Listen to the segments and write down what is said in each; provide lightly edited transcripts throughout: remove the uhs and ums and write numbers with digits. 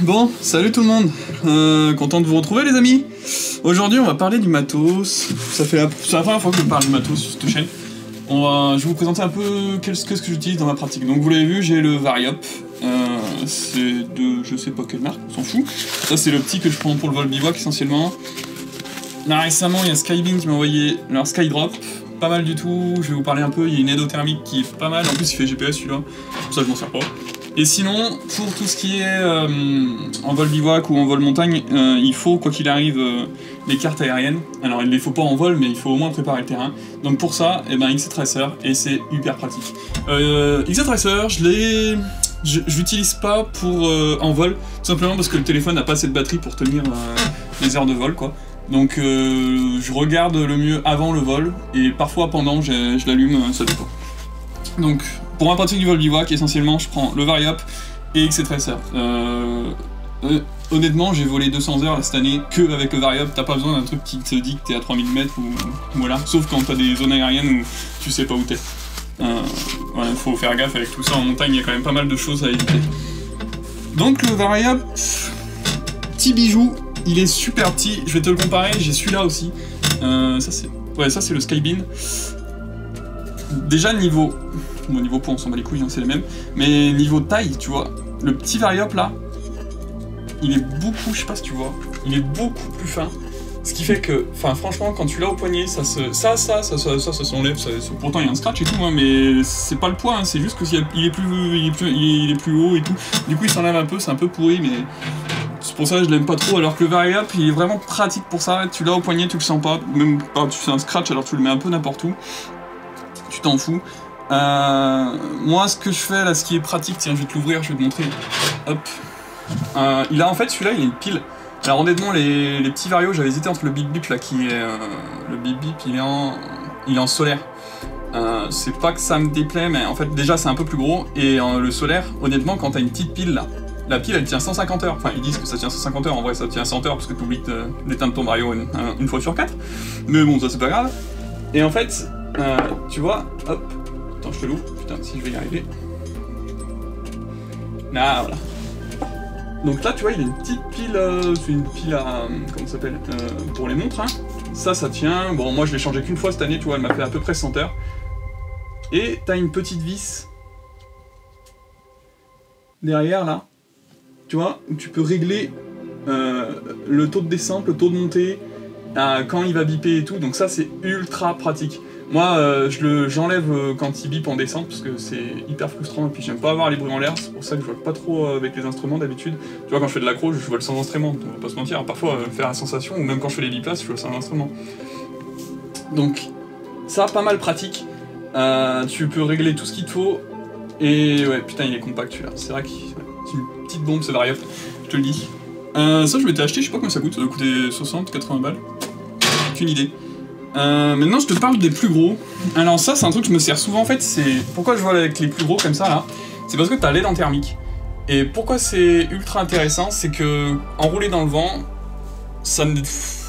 Bon, salut tout le monde, content de vous retrouver les amis. Aujourd'hui on va parler du matos, c'est la première fois que je parle du matos sur cette chaîne. Je vais vous présenter un peu qu'est-ce que j'utilise dans ma pratique. Donc vous l'avez vu, j'ai le Variop, c'est de je sais pas quelle marque, on s'en fout. Ça c'est le petit que je prends pour le vol bivouac essentiellement. Là récemment il y a Skybeam qui m'a envoyé leur Skydrop, pas mal du tout, je vais vous parler un peu, il y a une aide au thermique qui est pas mal, en plus il fait GPS celui-là, pour ça je m'en sers pas. Et sinon, pour tout ce qui est en vol bivouac ou en vol montagne, il faut, quoi qu'il arrive, les cartes aériennes. Alors, il ne les faut pas en vol, mais il faut au moins préparer le terrain. Donc pour ça, eh ben, XC-Tracer, et c'est hyper pratique. XC-Tracer, je l'utilise pas pour en vol, tout simplement parce que le téléphone n'a pas assez de batterie pour tenir les heures de vol, quoi. Donc je regarde le mieux avant le vol, et parfois pendant, je l'allume, ça dépend. Donc, pour ma pratique du vol bivouac, essentiellement, je prends le Variop et XC-Tracer. Honnêtement, j'ai volé 200 heures cette année que avec le Variop. T'as pas besoin d'un truc qui te dit que t'es à 3000 mètres ou voilà. Sauf quand t'as des zones aériennes où tu sais pas où t'es. Voilà, faut faire gaffe avec tout ça. En montagne, il y a quand même pas mal de choses à éviter. Donc, le Variop, petit bijou, il est super petit. Je vais te le comparer, j'ai celui-là aussi. Ça, c'est le Skybeam. Déjà niveau poids on s'en bat les couilles, hein, c'est les mêmes, mais niveau taille, tu vois, le petit Variop là, il est beaucoup, je sais pas si tu vois, il est beaucoup plus fin, ce qui fait que, enfin franchement, quand tu l'as au poignet, ça s'enlève, pourtant il y a un scratch et tout, hein, mais c'est pas le poids, hein, c'est juste que il est plus haut et tout, du coup il s'enlève un peu, c'est un peu pourri, mais c'est pour ça que je l'aime pas trop, alors que le Variop, il est vraiment pratique pour ça, tu l'as au poignet, tu le sens pas, même pas, tu fais un scratch, alors tu le mets un peu n'importe où. Tu t'en fous. Moi, ce que je fais là, ce qui est pratique, tiens, je vais te l'ouvrir, je vais te montrer. Hop. Il a en fait, celui-là, il a une pile. Alors honnêtement, les petits Vario, j'avais hésité entre le Bip Bip là, qui est le Bip Bip, il est en solaire. C'est pas que ça me déplaît, mais en fait, déjà, c'est un peu plus gros. Et le solaire, honnêtement, quand t'as une petite pile là, la pile elle tient 150 heures. Enfin, ils disent que ça tient 150 heures. En vrai, ça tient 100 heures parce que tu oublies d'éteindre ton Vario une fois sur 4. Mais bon, ça c'est pas grave. Et en fait. Tu vois, hop, attends, je te l'ouvre, putain, si je vais y arriver. Là, voilà. Donc là, tu vois, il y a une petite pile, c'est une pile à, comment ça s'appelle, pour les montres, hein. Ça tient, bon, moi je l'ai changé qu'une fois cette année, tu vois, elle m'a fait à peu près 100 heures. Et t'as une petite vis derrière, là, tu vois, où tu peux régler le taux de descente, le taux de montée, quand il va biper et tout, donc ça c'est ultra pratique. Moi, j'enlève quand il bip en descente, parce que c'est hyper frustrant, et puis j'aime pas avoir les bruits en l'air, c'est pour ça que je vole pas trop avec les instruments d'habitude. Tu vois, quand je fais de l'accro, je vole sans instrument, on va pas se mentir. Alors, parfois, faire la sensation, ou même quand je fais les biplaces, je vole sans instrument. Donc, ça, pas mal pratique. Tu peux régler tout ce qu'il te faut, et ouais, putain, il est compact celui-là. C'est vrai que c'est une petite bombe, ce Variop, je te le dis. Ça, je m'étais acheté, je sais pas combien ça coûte, ça doit coûter 60, 80 balles. Aucune idée. Maintenant je te parle des plus gros. Alors ça c'est un truc que je me sers souvent en fait, c'est pourquoi je vole avec les plus gros comme ça là, c'est parce que t'as l'aide en thermique. Et pourquoi c'est ultra intéressant, c'est que enrouler dans le vent,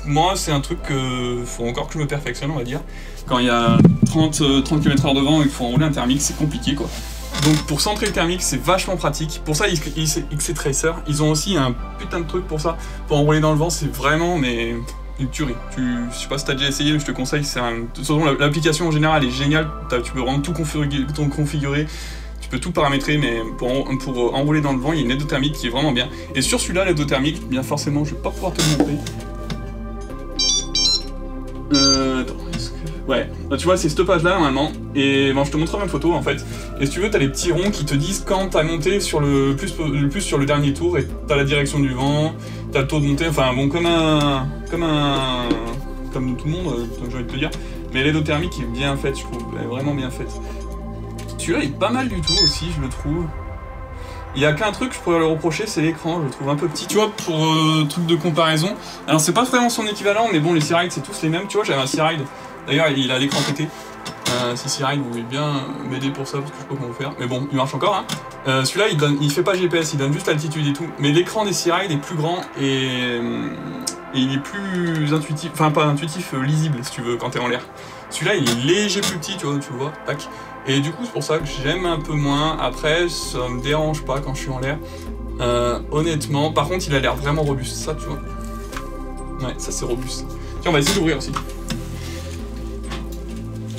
moi c'est un truc que faut encore que je me perfectionne on va dire. Quand il y a 30 km/h de vent et qu'il faut enrouler un thermique, c'est compliqué quoi. Donc pour centrer le thermique c'est vachement pratique. Pour ça XC-Tracer, ils ont aussi un putain de truc pour ça. Pour enrouler dans le vent c'est vraiment mais... une tuerie. Je sais pas si t'as déjà essayé, mais je te conseille, l'application en général est géniale, tu peux vraiment tout configurer, tu peux tout paramétrer, mais pour enrouler dans le vent, il y a une aide thermique qui est vraiment bien. Et sur celui-là, l'aide thermique, bien forcément, je vais pas pouvoir te le montrer. Attends, ouais, bah, tu vois, c'est cette page-là, normalement, et bon, je te montrerai une photo, en fait. Et si tu veux, t'as les petits ronds qui te disent quand t'as monté sur le plus sur le dernier tour, et t'as la direction du vent, t'as le taux de montée, enfin bon, comme tout le monde, j'ai envie de te dire. Mais l'aidothermique est bien faite, je trouve, elle est vraiment bien faite. Celui-là est pas mal du tout aussi, je le trouve. Il y a qu'un truc que je pourrais le reprocher, c'est l'écran, je le trouve un peu petit. Tu vois, pour truc de comparaison, alors c'est pas vraiment son équivalent, mais bon, les Searide c'est tous les mêmes, tu vois, j'avais un Searide. D'ailleurs, il a l'écran pété. Si Searide, vous voulez bien m'aider pour ça, parce que je sais pas comment faire. Mais bon, il marche encore, hein. Celui-là, il fait pas GPS, il donne juste l'altitude et tout. Mais l'écran des Searide est plus grand et il est plus intuitif, enfin pas intuitif, lisible si tu veux, quand t'es en l'air. Celui-là, il est léger plus petit, tu vois, tac. Et du coup, c'est pour ça que j'aime un peu moins. Après, ça me dérange pas quand je suis en l'air. Honnêtement, par contre il a l'air vraiment robuste, ça tu vois. Ouais, ça c'est robuste. Tiens, on va essayer d'ouvrir aussi.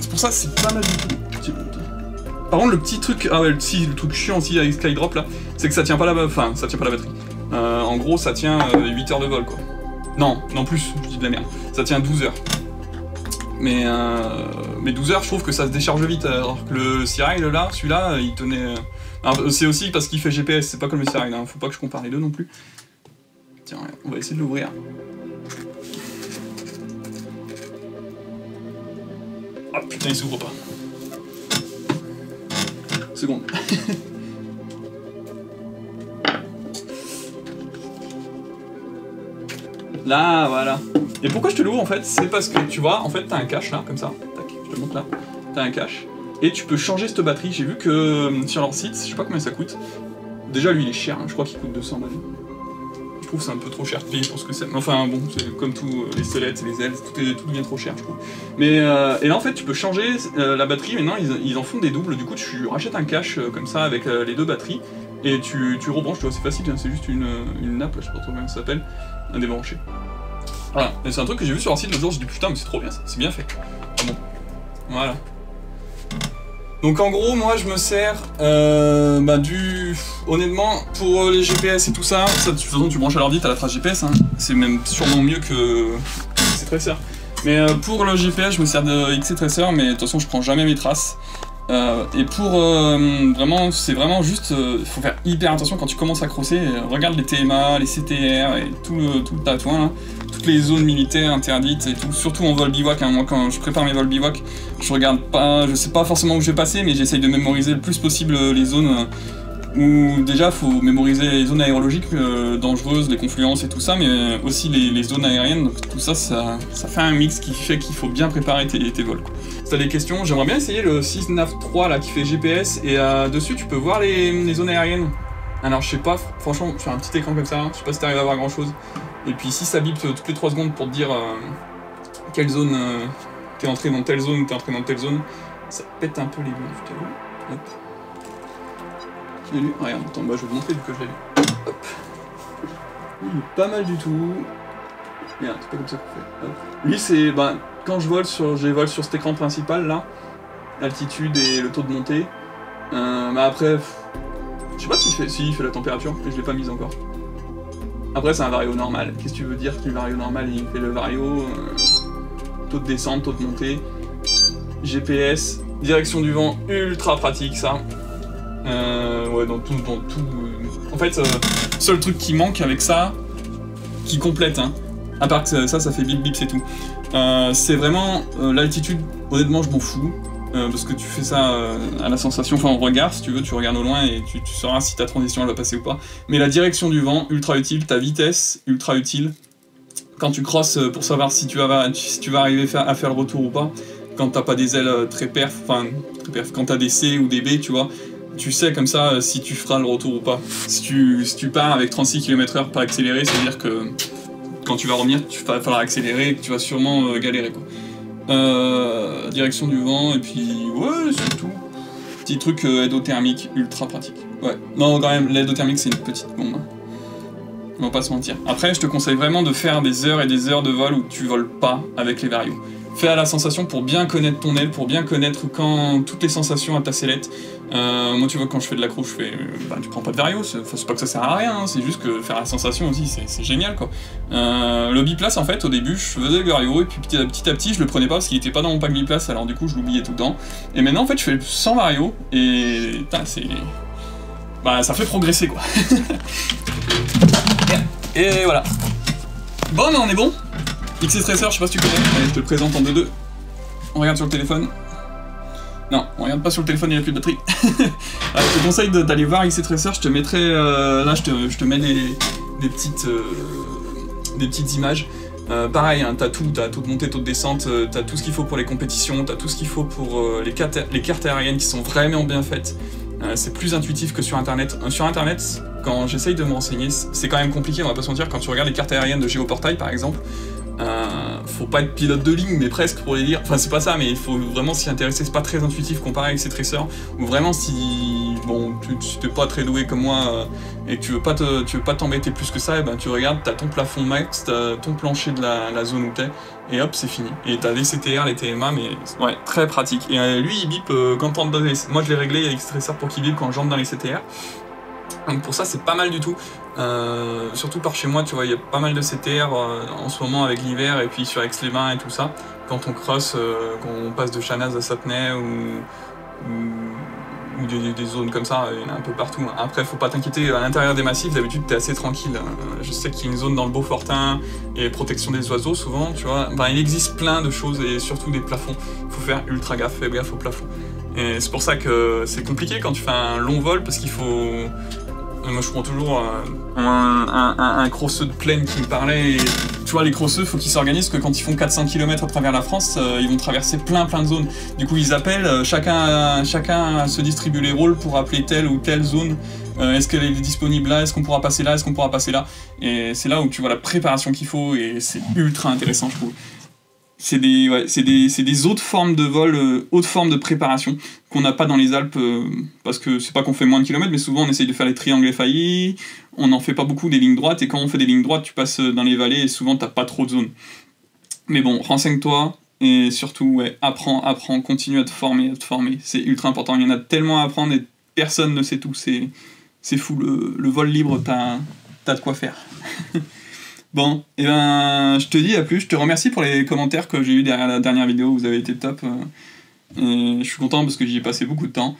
C'est pour ça c'est pas mal du tout. Par contre le petit truc, ah ouais, le truc chiant aussi avec Skydrop là, c'est que ça tient pas la batterie. En gros ça tient 8 heures de vol quoi. Non plus, je dis de la merde. Ça tient 12 heures. Mais 12 heures je trouve que ça se décharge vite, alors que le Sirail là, celui-là, il tenait... C'est aussi parce qu'il fait GPS, c'est pas comme le Sirail, hein. Faut pas que je compare les deux non plus. Tiens, on va essayer de l'ouvrir. Ah putain, il s'ouvre pas. Seconde. Là, voilà. Et pourquoi je te l'ouvre en fait? C'est parce que tu vois, en fait, t'as un cache là, comme ça. Tac, je te montre là. T'as un cache. Et tu peux changer cette batterie. J'ai vu que sur leur site, je sais pas combien ça coûte. Déjà, lui, il est cher. Hein. Je crois qu'il coûte 200 balles. Je trouve que c'est un peu trop cher payé pour ce que c'est. Enfin, bon, c'est comme tout, les solettes, les ailes, tout devient trop cher, je trouve. Mais, et là, en fait, tu peux changer la batterie. Maintenant, ils en font des doubles. Du coup, tu rachètes un cache comme ça avec les deux batteries. Et tu rebranches, tu vois, c'est facile. Hein. C'est juste une nappe, là, je sais pas trop comment ça s'appelle. Un débranché. Voilà, et c'est un truc que j'ai vu sur leur site l'autre jour, j'ai dit putain mais c'est trop bien ça, c'est bien fait. Ah bon. Voilà. Donc en gros moi je me sers honnêtement pour les GPS et tout ça, de toute façon tu branches à l'ordi, t'as la trace GPS, hein. C'est même sûrement mieux que XC Tracer. Mais pour le GPS je me sers de XC Tracer, mais de toute façon je prends jamais mes traces. Et pour vraiment, c'est vraiment juste, il faut faire hyper attention quand tu commences à crosser, regarde les TMA, les CTR et tout le tatouin là, toutes les zones militaires interdites et tout, surtout en vol bivouac, hein. Moi quand je prépare mes vols bivouac, je regarde pas, je sais pas forcément où je vais passer, mais j'essaye de mémoriser le plus possible les zones où déjà faut mémoriser les zones aérologiques dangereuses, les confluences et tout ça, mais aussi les zones aériennes, donc tout ça, ça fait un mix qui fait qu'il faut bien préparer tes vols, quoi. Si t'as des questions, j'aimerais bien essayer le 6nav3 là qui fait GPS, et dessus tu peux voir les zones aériennes. Alors je sais pas, franchement, sur un petit écran comme ça, je sais pas si t'arrives à voir grand chose. Et puis si ça bip toutes les 3 secondes pour te dire quelle zone t'es entré dans telle zone ou t'es entré dans telle zone, ça pète un peu les bulles, je t'avoue. Hop. Je l'ai lu. Regarde, attends, bah je vais te montrer vu que je l'ai lu. Hop. Il est pas mal du tout. Merde, c'est pas comme ça qu'on fait. Hop. Lui, c'est. Bah, quand je vole sur cet écran principal là, l'altitude et le taux de montée. Bah après. Je sais pas s'il fait. Si, il fait la température, mais je l'ai pas mise encore. Après, c'est un vario normal. Qu'est-ce que tu veux dire que le vario normal, il fait le vario. Taux de descente, taux de montée. GPS, direction du vent, ultra pratique ça. Ouais, dans tout. En fait, seul truc qui manque avec ça, qui complète, hein, à part que ça fait bip bip, c'est tout. C'est vraiment l'altitude, honnêtement, je m'en fous. Parce que tu fais ça à la sensation, enfin au regard, si tu veux, tu regardes au loin et tu sauras si ta transition elle va passer ou pas. Mais la direction du vent, ultra utile, ta vitesse, ultra utile. Quand tu crosses pour savoir si tu vas arriver à faire le retour ou pas. Quand t'as pas des ailes très perf, quand t'as des C ou des B, tu vois. Tu sais comme ça si tu feras le retour ou pas. Si tu pars avec 36 km/h pas accéléré, ça veut dire que quand tu vas revenir, tu vas falloir accélérer et que tu vas sûrement galérer quoi. Direction du vent, et puis ouais, c'est tout. Petit truc aide-thermique, ultra pratique. Ouais, non, quand même, l'aide-thermique c'est une petite bombe. Hein. On va pas se mentir. Après, je te conseille vraiment de faire des heures et des heures de vol où tu voles pas avec les varios. Fais à la sensation pour bien connaître ton aile, pour bien connaître quand toutes les sensations à ta sellette. Moi, tu vois, quand je fais de l'accro, je fais. Tu prends pas de vario, c'est pas que ça sert à rien, hein, c'est juste que faire la sensation aussi, c'est génial quoi. Le biplace, en fait, au début, je faisais le vario, et puis petit à petit, je le prenais pas parce qu'il était pas dans mon pack biplace, alors du coup, je l'oubliais tout le temps. Et maintenant, en fait, je fais sans vario, et. Putain, c'est. Bah, ça fait progresser quoi. Et voilà. Bon, mais on est bon. XC Tracer, je sais pas si tu connais, allez, je te le présente en 2-2. On regarde sur le téléphone. Non, on regarde pas sur le téléphone, il n'y a plus de batterie. Alors, je te conseille d'aller voir XC Tracer, je te mettrai... là, je te mets des petites images. Pareil, hein, t'as tout de montée, taux de descente, t'as tout ce qu'il faut pour les compétitions, t'as tout ce qu'il faut pour les cartes aériennes qui sont vraiment bien faites. C'est plus intuitif que sur internet. Sur internet, quand j'essaye de me renseigner, c'est quand même compliqué, on va pas se mentir, quand tu regardes les cartes aériennes de Géoportail par exemple, Faut pas être pilote de ligne, mais presque pour les dire. Enfin, c'est pas ça, mais il faut vraiment s'y intéresser. C'est pas très intuitif comparé avec ces tracers. Ou vraiment, si bon, tu t'es pas très doué comme moi et que tu veux pas t'embêter plus que ça, et ben tu regardes, t'as ton plafond max, t'as ton plancher de la zone où t'es, et hop, c'est fini. Et t'as les CTR, les TMA, mais ouais, très pratique. Et lui, il bip quand t'entres dans les... Moi, je l'ai réglé avec ce tracer pour qu'il bip quand j'entre dans les CTR. Donc pour ça, c'est pas mal du tout. Surtout par chez moi, tu vois, il y a pas mal de CTR en ce moment avec l'hiver, et puis sur Aix-les-Bains et tout ça. Quand on cross, quand on passe de Chanaz à Satenay ou des zones comme ça, il y en a un peu partout. Après, faut pas t'inquiéter, à l'intérieur des massifs, d'habitude, t'es assez tranquille. Je sais qu'il y a une zone dans le Beaufortin et protection des oiseaux, souvent, tu vois. Enfin, il existe plein de choses, et surtout des plafonds. Il faut faire ultra gaffe, fais gaffe aux plafonds. Et c'est pour ça que c'est compliqué quand tu fais un long vol, parce qu'il faut... Moi, je prends toujours un crosseux de plaine qui me parlait, et tu vois, les crosseux, faut qu'ils s'organisent, que quand ils font 400 km à travers la France, ils vont traverser plein de zones. Du coup, ils appellent, chacun se distribue les rôles pour appeler telle ou telle zone. Est-ce qu'elle est disponible là? Est-ce qu'on pourra passer là? Est-ce qu'on pourra passer là? Et c'est là où tu vois la préparation qu'il faut, et c'est ultra intéressant, je trouve. C'est des autres formes de vol, autres formes de préparation qu'on n'a pas dans les Alpes, parce que c'est pas qu'on fait moins de kilomètres, mais souvent on essaye de faire les triangles effaillis, on n'en fait pas beaucoup des lignes droites, et quand on fait des lignes droites, tu passes dans les vallées, et souvent t'as pas trop de zones. Mais bon, renseigne-toi, et surtout, ouais, apprends, continue à te former, c'est ultra important, il y en a tellement à apprendre, et personne ne sait tout, c'est fou, le vol libre, t'as de quoi faire. Bon, et ben, je te dis à plus, je te remercie pour les commentaires que j'ai eu derrière la dernière vidéo, vous avez été top, et je suis content parce que j'y ai passé beaucoup de temps.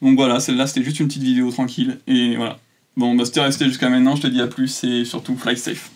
Donc voilà, celle-là c'était juste une petite vidéo tranquille, et voilà. Bon, bah si t'es resté jusqu'à maintenant, je te dis à plus, et surtout fly safe.